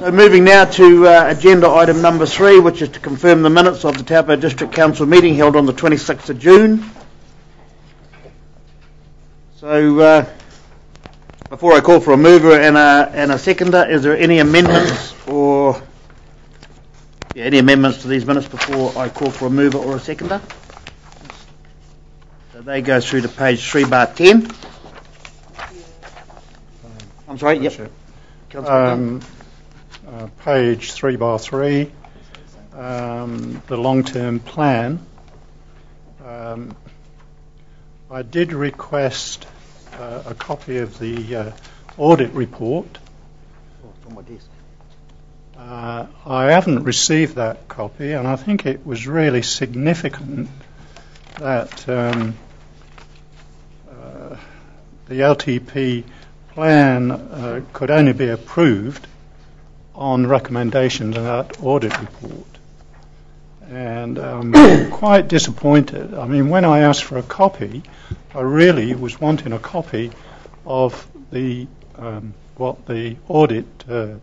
So moving now to agenda item number 3, which is to confirm the minutes of the Taupo District Council meeting held on the 26th of June. So before I call for a mover and a seconder, is there any amendments any amendments to these minutes before I call for a mover or a seconder? So they go through to page 3/10. I'm sorry, yep. Page 3/3, the long-term plan. I did request a copy of the audit report. Oh, it's on my desk. I haven't received that copy, and I think it was really significant that the LTP plan could only be approved on recommendations of that audit report. And I'm quite disappointed. I mean, when I asked for a copy, I really was wanting a copy of the what the audit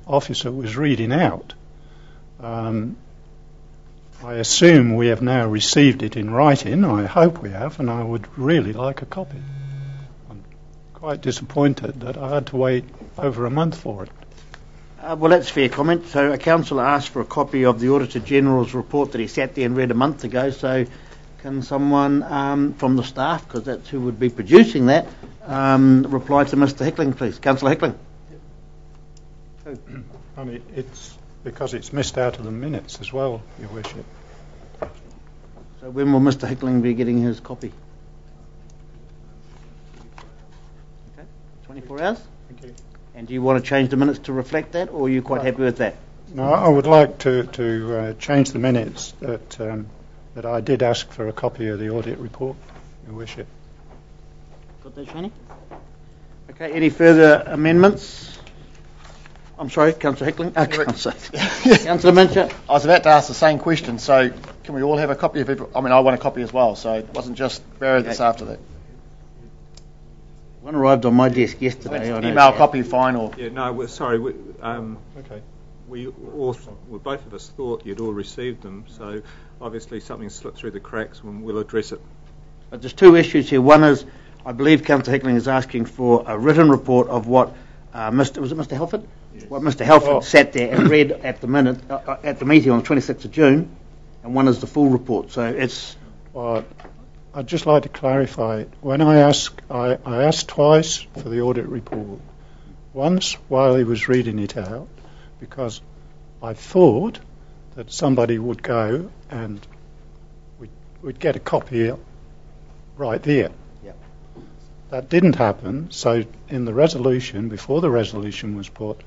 officer was reading out. I assume we have now received it in writing. I hope we have, and I would really like a copy. I'm quite disappointed that I had to wait over a month for it. Well, that's a fair comment. So a councillor asked for a copy of the Auditor General's report that he sat there and read a month ago. So can someone from the staff, because that's who would be producing that, reply to Mr Hickling, please? Councillor Hickling. I mean, it's because it's missed out of the minutes as well, Your Worship. So when will Mr Hickling be getting his copy? Okay, 24 hours? Thank you. And do you want to change the minutes to reflect that, or are you quite happy with that? No, I would like to change the minutes that I did ask for a copy of the audit report, Your Worship. Got that, Shani? Okay, any further amendments? I'm sorry, Councillor Hickling. Councillor Mincher. I was about to ask the same question, so can we all have a copy of I mean, I want a copy as well, so it wasn't just Barry that's after that. One arrived on my desk yesterday. Email copy fine or... Yeah, no, we're sorry. Okay. Both of us thought you'd all received them, so obviously something slipped through the cracks and we'll address it. But there's two issues here. One is, I believe Councillor Hickling is asking for a written report of what Mr Halford? Yes. What Mr Halford sat there and read at the meeting on the 26th of June, and one is the full report. So it's... Well, I'd just like to clarify. When I asked twice for the audit report. Once while he was reading it out, because I thought that somebody would go and we'd get a copy right there. Yep. That didn't happen, so in the resolution, before the resolution was put,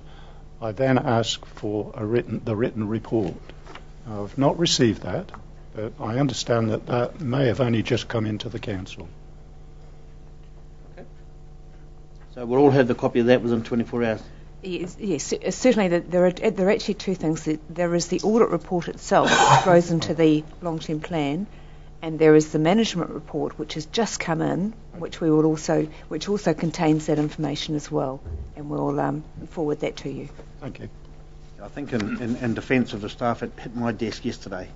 I then asked for the written report. I've not received that, but I understand that may have only just come into the council. Okay. So we'll all have the copy of that within 24 hours? Yes, certainly. There are actually two things. There is the audit report itself, which goes into the long-term plan, and there is the management report, which has just come in, which also contains that information as well, and we'll forward that to you. Thank you. I think in defence of the staff, it hit my desk yesterday,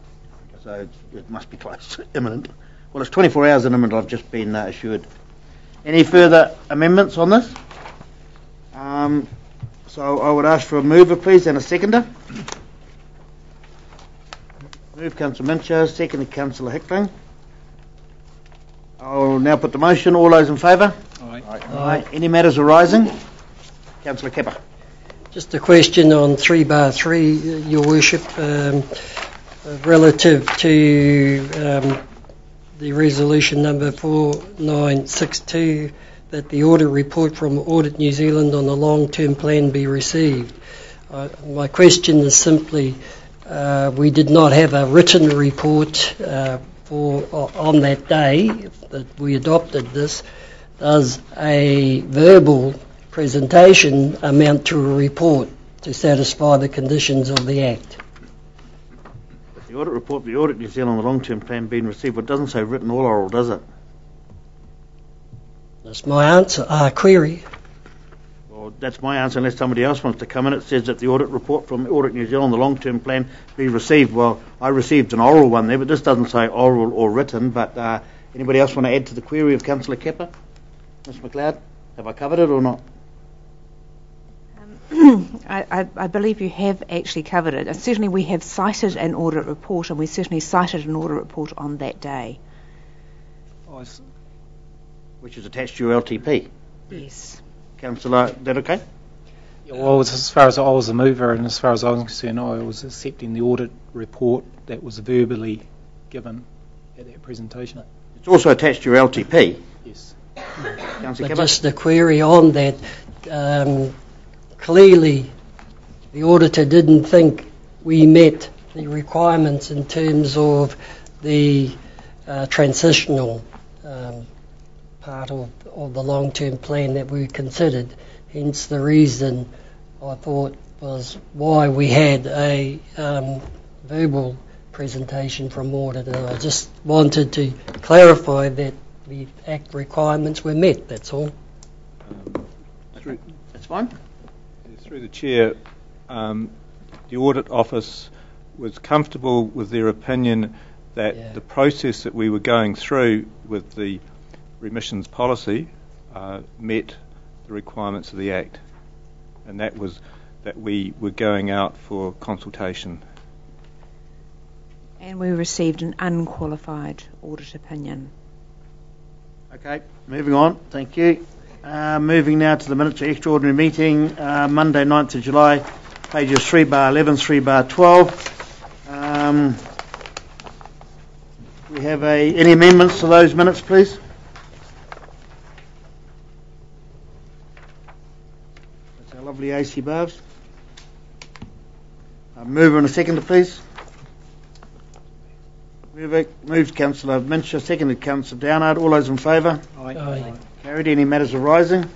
so it must be close, imminent. Well, it's 24 hours in imminent, I've just been assured. Any further amendments on this? So I would ask for a mover, please, and a seconder. Move, Councillor Mincher, second Councillor Hickling. I'll now put the motion. All those in favour? Aye. Aye. Any matters arising? Councillor Kepper. Just a question on 3/3, Your Worship, relative to the resolution number 4962, that the audit report from Audit New Zealand on the long-term plan be received. My question is simply, we did not have a written report on that day that we adopted this. Does a verbal presentation amount to a report to satisfy the conditions of the Act? The audit report, the Audit New Zealand on the long-term plan being received, but it doesn't say written or oral, does it? That's my answer. Query. Well, Well, that's my answer, unless somebody else wants to come in. It says that the audit report from Audit New Zealand, the long-term plan, be received. Well, I received an oral one there, but this doesn't say oral or written. But anybody else want to add to the query of Councillor Kepper? Ms McLeod, have I covered it or not? I believe you have actually covered it. Certainly we have cited an audit report, and we certainly cited an audit report on that day. Which is attached to your LTP. Yes. Councillor, is that okay? Yeah, well, as far as I was a mover and as far as I was concerned, I was accepting the audit report that was verbally given at that presentation. It's also attached to your LTP. Yes. Councillor But Kepper? just a query on that. Clearly, the auditor didn't think we met the requirements in terms of the transitional part of the long-term plan that we considered. Hence the reason I thought was why we had a verbal presentation from audit. And I just wanted to clarify that the Act requirements were met, that's all. That's fine. Through the Chair, the Audit Office was comfortable with their opinion that the process that we were going through with the remissions policy met the requirements of the Act, and that was that we were going out for consultation. And we received an unqualified audit opinion. Okay, moving on. Thank you. Moving now to the minutes of extraordinary meeting, Monday 9th of July, pages 3/11, 3/12. We have any amendments to those minutes, please? That's our lovely AC Barbs. Mover and a seconder, please. Moved Councillor Minsher, seconded Councillor Downard. All those in favour? Aye. Carried. Any matters arising?